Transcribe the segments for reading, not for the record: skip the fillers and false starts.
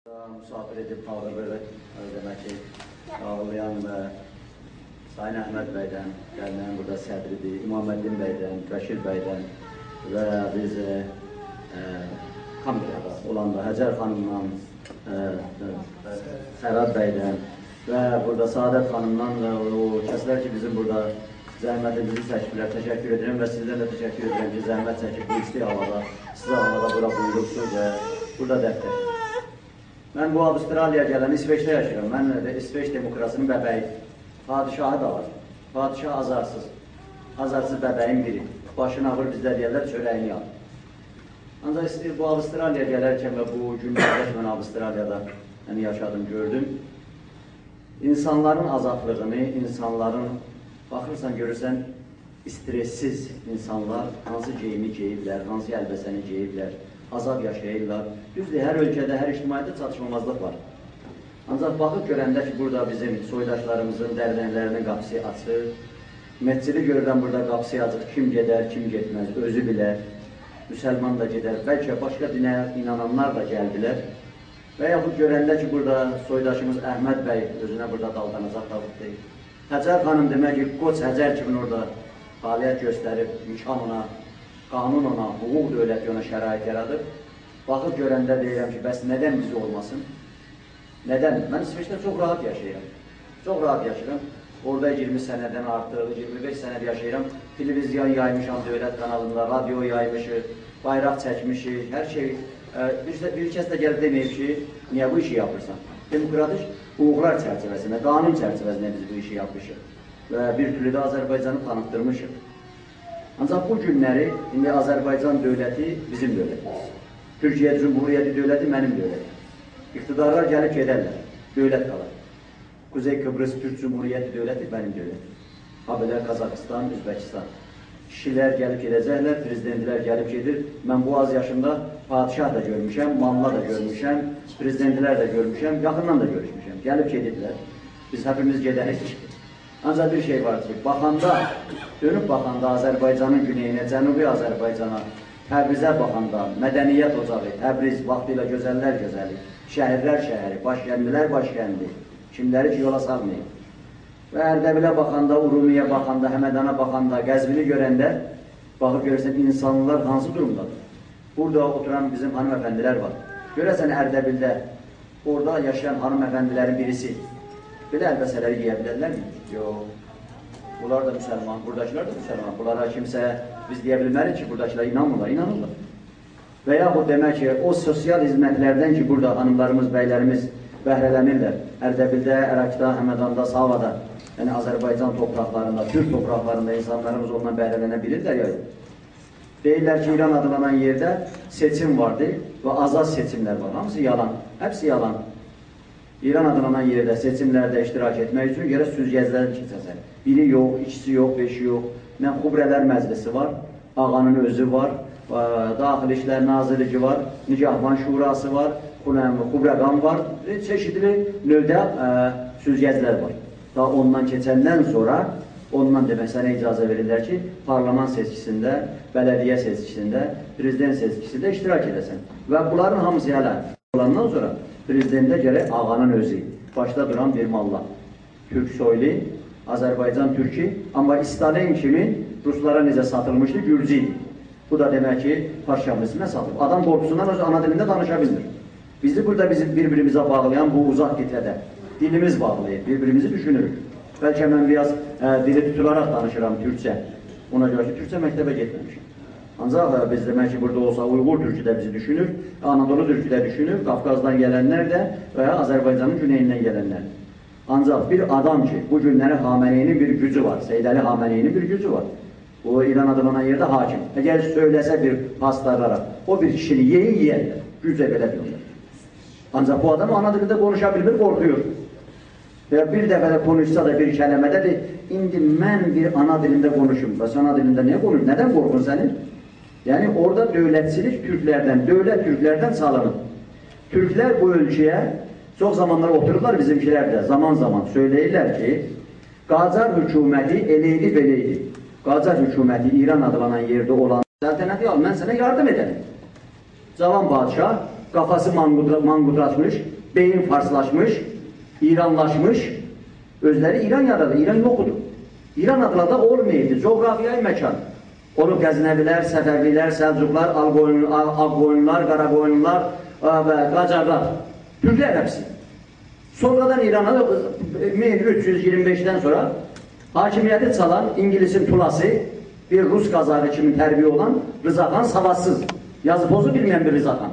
Misafir edib Ağdabölə demək ki, ağlayan və Sayın Əhməd bəydən, gələn burada sədridir, İmaməddin bəydən, Bəşir bəydən və biz kamerada olanda Həcər xanımdan, Sərad bəydən və burada Saadət xanımdan və o kəslər ki, bizim burada zəhmətimizi çəkiblər, təşəkkür edirəm və sizdən də təşəkkür edirəm ki, zəhmət çəkib bu isti havada, sıcaq havada bura buyurursunuz və burada dəftər. Mən bu Avustraliya gələn İsveçdə yaşayıram. Mən İsveç demokrasının bəbəyi. Padişahı da var. Padişah azarsız. Azarsız bəbəyin biri. Başını ağır bizdə deyərlər, çörəyini al. Ancaq bu Avustraliya gələrkən və bu günlərdə mən Avustraliyada yaşadım, gördüm. İnsanların azadlığını, insanların, baxırsan, görürsən, stressiz insanlar hansı geyimi geyiblər, hansı əlbəsəni geyiblər, azad yaşayırlar. Düzdür, hər ölkədə, hər ictimaiyyətdə çatışmamazlıq var. Ancaq baxıb görəndə ki, burada bizim soydaşlarımızın, dərnəklərinin qapısı açıq, məscidi görürəm burada qapısı açıq, kim gedər, kim getməz, özü bilər, müsəlman da gedər, bəlkə başqa dinə inananlar da gəldilər. Və yaxud görəndə ki, burada soydaşımız Əhməd bəy özünə burada daldanacaq talıqdır. Həcər xanım demək ki, Qoç Həcər kimi orada fəaliyyət göstərib, imkan ona, qanun ona, hüquq dövləti ona şərait yaradır. Baxıb görəndə deyirəm ki, bəs nədən bizi olmasın? Nədən? Mən İsveçdə çox rahat yaşayıram. Çox rahat yaşayıram. Orada 20 sənədən artıq, 25 sənədə yaşayıram. Televiziyon yaymışam dövlət kanalında, radio yaymışıq, bayraq çəkmişik, hər şey. Bir kəs də gəlib deməyib ki, niyə bu işi yapırsan? Demokratik hüquqlar çərçivəsində, qanun çərçivəsində biz bu işi yapmışıq. Və bir türlü də Azərbaycanı tanıtdırmışıq. Ancaq bu günləri, indi Azərbaycan dövləti bizim dövlətimiz. Türkiyə Cumhuriyyəti dövləti mənim dövlətim. İqtidarlar gəlib gedərlər, dövlət qalar. Kuzey Kıbrıs Türk Cumhuriyyəti dövləti mənim dövlətim. Habelər Qazaxıstan, Üzbəkistan. Kişilər gəlib gedəcəklər, prezidentlər gəlib gedir. Mən bu az yaşımda padişah da görmüşəm, manla da görmüşəm, prezidentlər də görmüşəm, yaxından da görüşmüşəm. Gəlib gedirlər. Biz hepimiz gedərik. Ancaq bir şey var ki, baxanda, dönüb baxanda Azərbaycanın güneyinə, Cənubi Azərbaycana, Təbrizə baxanda, mədəniyyət ocağı, Təbriz, vaxtilə gözəllər gözəli, şəhərlər şəhəri, başkəndilər başkəndi, kimləri ki yola salmayın. Və Ərdəbilə baxanda, Urumiyə baxanda, Həmədana baxanda, Qəzvini görəndə, baxıb görürsən, insanlar hansı durumdadır? Burada oturan bizim hanımefəndilər var. Görəsən Ərdəbildə, orada yaşayan hanımefəndilərin birisi, belə əlbəsələri giyə bilərlərmi? Yox. Bunlar da müsəlman, buradakılar da müsəlman. Bunlara kimsə biz deyə bilmərik ki, buradakılar inanmırlar, inanırlar. Və yaxud demək ki, o sosial hizmətlərdən ki, burada hanımlarımız, bəylərimiz bəhrələnirlər. Ərdəbildə, Ərakda, Həmədanda, Savada, yəni Azərbaycan torpaqlarında, Türk torpaqlarında insanlarımız ondan bəhrələnə bilirlər ya. Deyirlər ki, İran adlanan yerdə seçim vardır və azad seçimlər var. Hamısı yalan, hepsi yalan. İran adlanan yerdə seçimlərdə iştirak etmək üçün yerə süzgəclər keçəsən. Biri yox, ikisi yox, beşi yox. Mən Xubrələr Məclisi var, Ağanın özü var, Daxili İşlər Nazirliyi var, Nigahban Şurası var, Xubrəqan var, çeşidli növdə süzgəclər var. Daha ondan keçəndən sonra, ondan demək sənə icazə verirlər ki, parlament seçkisində, bələdiyyə seçkisində, prezident seçkisində iştirak edəsən. Və bunların hamısı hələ olandan sonra prezidentə gərək ağanın özü, başda duran bir malla. Türk soylu, Azərbaycan Türkü, amma Stalin kimi Ruslara necə satılmışdı, Gürcü idi. Bu da demək ki, parşamlısına satılıb. Adam qorxusundan öz ana dilində danışa bilmir. Bizi burada bir-birimizə bağlayan bu uzaq qitədə dilimiz bağlayır, bir-birimizi düşünürük. Bəlkə mən biraz dili tutularaq danışıram Türkçə. Ona görə ki, Türkçə məktəbə getməmişim. Ancaq biz demək ki, burada olsa Uyğur türkü də bizi düşünür, Anadolu türkü də düşünür, Qafqazdan gələnlər də və ya Azərbaycanın güneyindən gələnlər. Ancaq bir adam ki, bu günləri Xaməneyinin bir gücü var, Seyyid Əli Xaməneyinin bir gücü var. O İran adlanan yerdə hakim. Əgər söyləsə bir pastarlara, o bir kişini yeyərlər, güclə belə diyorlar. Ancaq bu adam ana dilində konuşa bilmir, qorxuyor. Və bir dəfə də konuşsa da bir kələmədədir, indi mən bir ana dilində konuşum. Bəs ana dilində niyə konuşum? Nədən qorxun sənin? Yəni orada dövlətçilik Türklərdən, dövlət Türklərdən salınır. Türklər bu ölkəyə çox zamanlar otururlar bizimkilər də, zaman-zaman söyləyirlər ki, Qacar hökuməti eləydi, beləydi. Qacar hökuməti İran adlanan yerdə olan səltənəti al, mən sənə yardım edəlim. Cavan padişah, qafası manqut açmış, beyin farslaşmış, İranlaşmış, özləri İran yaradı, İran yoxudur. İran adında olmayırdı, coğrafiyayı məkan. Olub Qəznəvilər, Səfəvilər, Səlcuqlar, Ağqoyunlar, Qaraqoyunlar və Qacarlar, Türklər hepsi. Sonradan İran'a 1325'ten sonra hakimiyeti çalan İngiliz'in tulası, bir Rus qazağı kimi tərbiyə olan Rızaxan savadsız, yazı pozu bilməyən bir Rızaxan.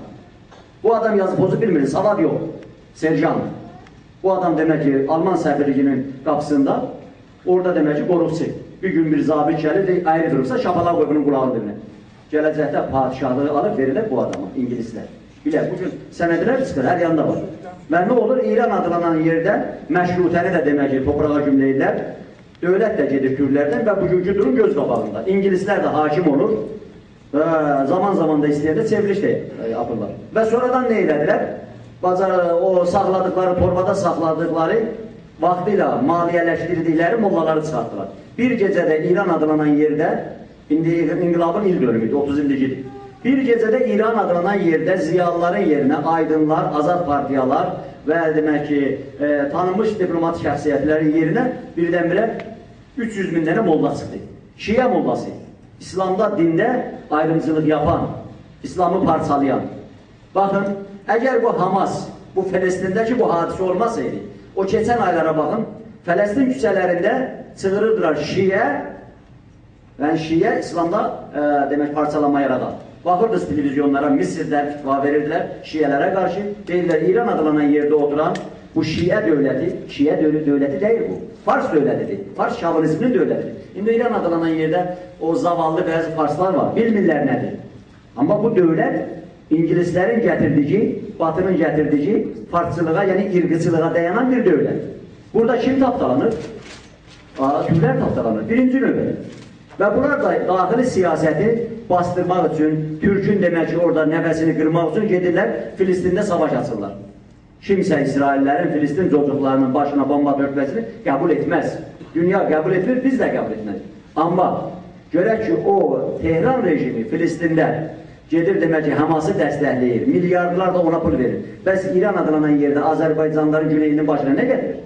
Bu adam yazı pozu bilmir, savad yox, serjan. Bu adam demək ki, Alman səfirliginin qapısında, orada demək ki, qorxusu. Bir gün bir zabit gəlir, ayrı durursa, şapalaq qoy bunun qulağını dinlə. Gələcəkdə padişahlığı alıb verirlər bu adama, İngilizlər. Bilək, bugün sənədlər çıxır, hər yanda var. Və nə olur, İran adlanan yerdə məşrutəni də demək ki, toprağa cümləyirlər, dövlət də gedir Türklərdən və bugünkü durum göz qabağında. İngilislər də hakim olur, zaman-zaman da istəyəndə çevriliş də yapırlar. Və sonradan nə elədilər? O saxladıkları, torbada saxladıkları vaxtıyla maliyyələşdirdikləri mollaları çıxartdılar. Bir gecədə İran adlanan yerdə, indi inqilabın il dönümüydü, 30 illikidir. Bir gecədə İran adlanan yerdə ziyalıların yerinə aydınlar, azad partiyalar və demək ki, tanınmış diplomat şəxsiyyətlərin yerinə birdən-birə 300 min dənə molla çıxdı. Şiə mollası, İslamda, dində ayrımcılıq yapan, İslamı parçalayan. Baxın, əgər bu Hamas, bu Fələstindəki bu hadisə olmasaydı, o keçən aylara baxın, Fələstin küçələrində çığırırdılar Şiə, yəni Şiə İslamda demək parçalama yaradan. Baxırdınız televizyonlara, Misirdə fitva verirdilər Şiələrə qarşı, deyirlər İran adlanan yerdə oturan bu Şiə dövləti, Şiə dövləti deyil bu, Fars dövlətidir, Fars şavinizminin dövlətidir. İndi İran adlanan yerdə o zavallı bəzi Farslar var, bilmirlər nədir. Amma bu dövlət İngilislərin gətirdiyi, Batının gətirdiyi farsçılığa, yəni irqçılığa dayanan bir dövlət. Burada kim tapdalanır? Türklər tapdalanır, birinci növbədə. Və bunlar da daxili siyasəti bastırmaq üçün, Türkün demək ki, orada nəfəsini qırmaq üçün gedirlər, Filistində savaş açırlar. Kimsə İsraillərin, Filistin çocuqlarının başına bomba törtməsini qəbul etməz. Dünya qəbul etmir, biz də qəbul etməz. Amma görək ki, o Tehran rejimi Filistində gedir demək ki, Haması dəstəkləyir, milyardlar da ona pul verir. Bəs İran adlanan yerdə Azərbaycanların güneyinin başına nə gətirir?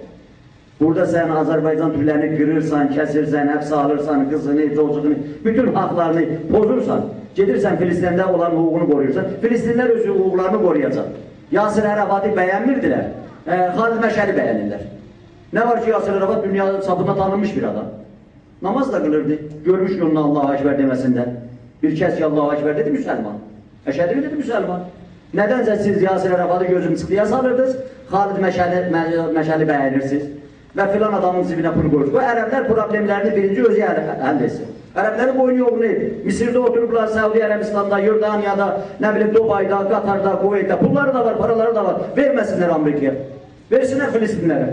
Burada sən Azərbaycan türlərini qırırsan, kəsirsən, həbsə alırsan, qızını, çocuğunu, bütün haqlarını pozursan, gedirsən Filistində olan hüququnu qoruyursan, Filistinlər öz hüquqlarını qoruyacaq. Yasir Ərəfatı bəyənmirdilər, Xalid Məşəli bəyənirlər. Nə var ki, Yasir Ərəfat dünya çapında tanınmış bir adam. Namaz da qılırdı, görmüş yoluna Allahu Ekber deməsində. Bir kəs ki, Allahu Ekber dedi, müsəlman. Əşhədü dedi, müsəlman. Nədənsə siz Yasir Ərəfatı gözüm sıxlıya salırdınız, Xalid Məşəli bəyənirsiniz. Və filan adamın cibinə pul qoyur. Bu ərəblər problemlərini birinci özü həll etsin. Ərəblərin boynu yoğunu idi. Misirdə oturublar, Səudi Ərəbistanda, Yordaniyada, nə bilim Dubayda, Qatarda, Kuveytdə. Pulları da var, paraları da var. Verməsinlər Amerikaya. Versinlər Filistinlərə.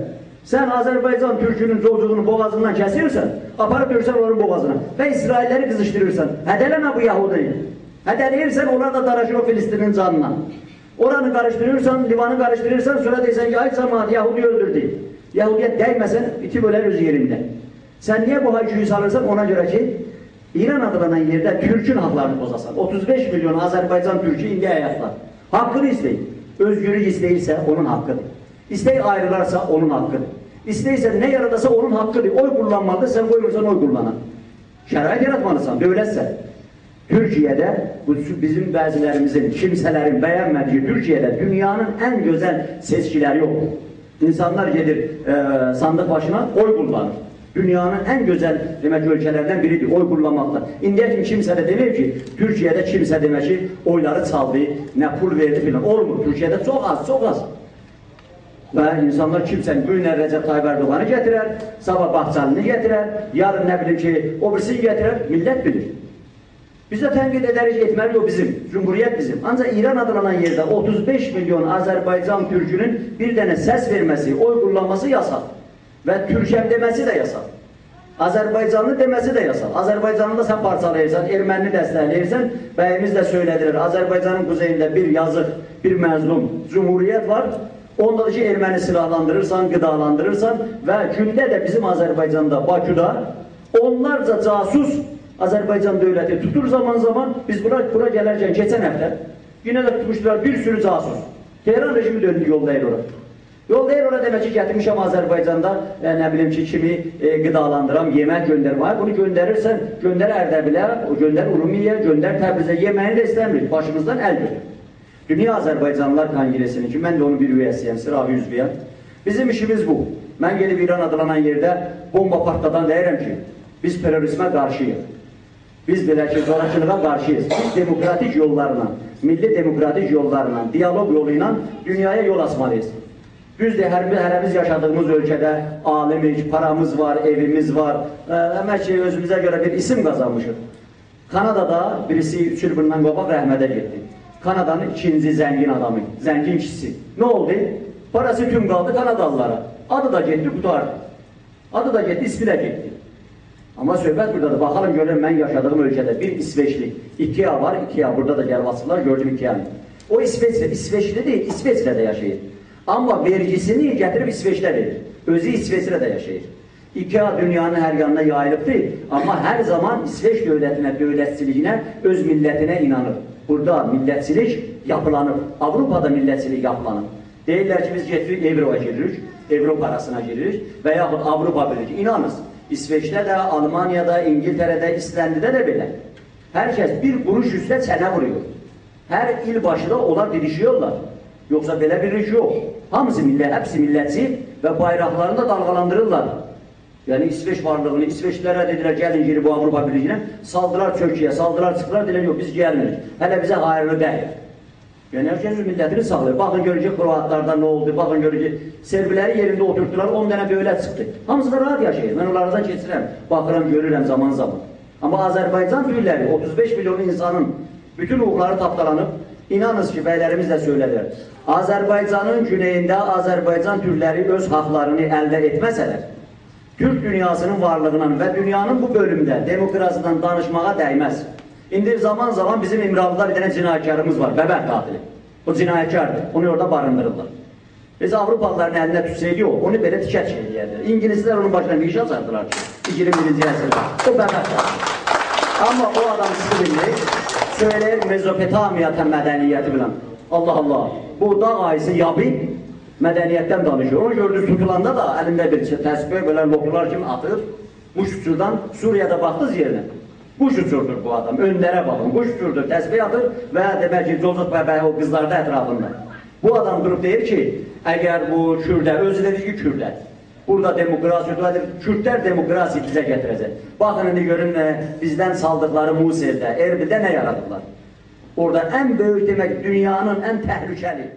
Sən Azərbaycan türkünün çocuğunun boğazından kəsirsən, aparıb görsən onların boğazına və İsrailləri qızışdırırsan. Hədələmə bu Yahudini. Hədələyirsən, onlar da daraşır o Filistinin canına. Oranı qarışdırırsan, livanı qarışdırırsan, sonra deyirsən ki, ay cəmaat, Yahudi öldürdü. Yahudiyyət dəyməsən, itib ölər öz yerində. Sən niyə bu hayküyü salırsan? Ona görə ki, İran adlanan yerdə Türkün haqlarını bozasan. 35 milyon Azərbaycan Türkü indi həyatlar. Haqqını istəyir. Özgürlük istəyirsə, onun haqqıdır. İstək ayrılarsa, onun haqqıdır. İstəyirsə, nə yaradasa, onun haqqıdır. Oy kullanmalıdır, sən qoymursan, oy kullanan. Şərait yaratmalısan, dövlətsən. Türkiyədə, bizim bəzilərimizin, kimsələrin bəyənmədiyi Türkiyədə dünyanın ən gözəl seçkiləri yoxdur. İnsanlar gedir sandık başına oy kullanır. Dünyanın en güzel demek ölkələrdən biridir oy kullanmakta. İndiyə kimi kimsə də demir ki, Türkiyədə kimsə demək ki, oyları çaldı, nə pul verdi filan. Olmur. Türkiyədə çox az, çox az. Və insanlar kimsə bu gün Rəcəb Tayyip Ərdoğan'ı gətirər, sabah Bahçalını gətirər, yarın nə bilim ki, o birisini gətirər, millət bilir. Biz də tənqid edərik, etməli o bizim, Cumhuriyyət bizim. Ancaq İran adlanan yerdə 35 milyon Azərbaycan türkünün bir dənə səs verməsi, oy kullanması yasaq. Və türkəm deməsi də yasaq. Azərbaycanlı deməsi də yasaq. Azərbaycanlı da sən parçalayırsan, ermənini dəstəkləyirsən, bəyimiz də söylədirir. Azərbaycanın quzeyində bir yazıq, bir məzlum Cumhuriyyət var. Onda da ki, erməni silahlandırırsan, qidalandırırsan və gündə də bizim Azərbaycanda, Bakıda onlarca casus Azərbaycan dövləti tutur zaman-zaman, biz bura gələrkən keçən həftə yenə də tutmuşdular bir sürü casus. Tehran rejimi döndü yollayır ora. Yollayır ora demek ki getirmişim Azərbaycanda ne bileyim ki kimi gıdalandıram, yemek göndermeye. Bunu gönderirsen gönder Erdebil'e, gönder Urumiye, gönder Təbriz'e, yemeğini de istemiyoruz. Başımızdan el götür. Dünya Azerbaycanlılar Kongresi'nin ki ben de onun bir üyesiyim, sıravi üzvüyəm. Bizim işimiz bu. Ben gelip İran adlanan yerde bomba partladan deyirəm ki biz terörizme karşıyız. Biz belə ki zorakılığa karşıyız. Biz demokratik yollarla, milli demokratik yollarla, diyalog yoluyla dünyaya yol açmalıyız. Düzdür, hərimiz yaşadığımız ölkədə alimiz, paramız var, evimiz var. Əmək ki, özümüzə görə bir isim qazanmışıq. Kanadada birisi 3 il bundan qabaq rəhmədə getdi. Kanadanın ikinci zəngin adamı, zəngin kişisi. Ne oldu? Parası tüm qaldı Kanadalılara. Adı da getdi, qutardı. Adı da getdi, ismi də getdi. Amma söhbət buradadır. Baxalım görürüm, mən yaşadığım ölkədə bir İsveçli, IKEA var, IKEA, burada da gəl vasıflar, gördüm IKEA-nı. O İsveçli deyil, İsveçrədə yaşayır. Amma vergisini getirip İsveç'te verir. Özü İsveç'te yaşayır. IKEA dünyanın her yanına yayılıbdır. Ama her zaman İsveç devletine, devletçiliğine, öz milletine inanır. Burada milletçilik yapılanır. Avrupa'da milletçilik yapılanır. Deyirlər ki biz getirik Avroya giririk, Avro parasına giririk və yaxud Avrupa Birliği. İnanız, İsveç'te de, Almanya'da, İngiltere'de, İslendi'de de belə. Herkes bir kuruş üstə çənə vuruyor. Her il başında onlar didişiyorlar. Yoksa belə bir iş yok. Hamısı millet, hepsi milletçi ve bayraklarını da dalgalandırırlar. Yani İsveç varlığını, İsveçlilere dediler gelin geri bu Avrupa Birliği'ne. Saldılar Türkiye, saldılar çıktılar, dediler yok biz gelmiyoruz. Hele bize hayırlı değil. Yani herkes milletini sağlıyor. Bakın görece Kroatlarda ne oldu, bakın görece Serbileri yerinde oturttular, 10 tane böyle çıktı. Hamısı da rahat yaşayır. Ben onlardan geçirəm, bakırım, görürüm zaman zaman. Ama Azerbaycan türleri, 35 milyon insanın bütün ruhları tapdalanıp, İnanız ki, beylerimiz de söylediler. Azerbaycan'ın güneyinde Azerbaycan Türkleri öz haklarını elde etmeseler, Türk dünyasının varlığından ve dünyanın bu bölümde demokrasiden danışmağa değmez. İndi zaman zaman bizim İmralı'da bir tane cinayetkarımız var, bebek katili. O cinayetkardır, onu orada barındırırlar. Biz Avrupalıların eline tutsaydı onu böyle tişet şey yerler. İngilizler onun başına bir iş açardılar ki, 21. əsrdə. O bebek katili. Ama o adam sizinle söyleyir Mezopotamya medeniyeti bilen. Allah Allah. Bu dağ ayısı Yabi medeniyetten danışıyor. Onu gördünüz tutulanda da elinde bir təsbih böyle lokular kimi atır. Kuş uçurdan Suriye'de baktınız yerine. Kuş uçurdur bu adam. Önlere bakın. Kuş uçurdur. Təsbih atır ve demek ki Cozut Bəbəy o kızlarda etrafında. Bu adam durup deyir ki eğer bu Kürdə, özü dedi ki Kürdə. Burada demokrasi, Kürtler demokrasi bize getirecek. Bakın şimdi görün bizden saldıkları Musil'de, Erbil'de ne yaradılar? Orada en büyük demek dünyanın en tehlikeli